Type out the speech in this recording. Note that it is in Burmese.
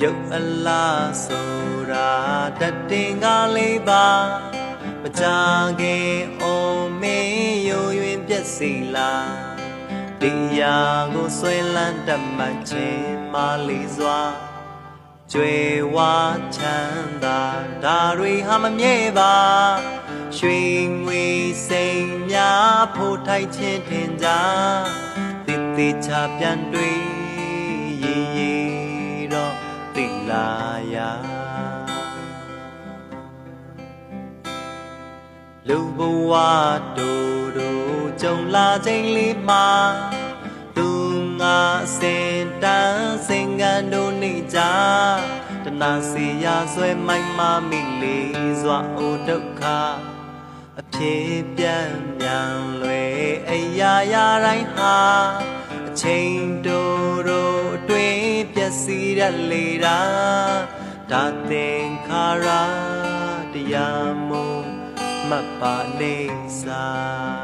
ရုပ်အလားဆိုတာတတင်ကားလေးပါမကြခင်အောင်မင်းယုံရွင်ပြက်စီလားတရားကိုဆွဲလန်းတတ်မှချင်းမလေးစွာကျွေဝါချမ်းသာဒါတွေဟာမမြဲပါရွှေငွေစိမ်များဖို့ထိုက်ချင်းထင်ကြတိတိချပြန်တွေ့ရေတော့တိလာရာလူဘဝတို့ကြုံလာချိန်လေးမှာသူငါစင်တန်းစင်ကန်တို့နေကြတနာစီရာဆွဲမိုက်မမိလေးစွာအိုဒုက္ခအဖြစ်ပြန်မြန်လွယ်အရာရာတိုင်းဟာအချိန်တို့အတွင်းပျက်စီးရလေတာဒါသင်္ခါရတရားမို့မတ်ပါနေစာ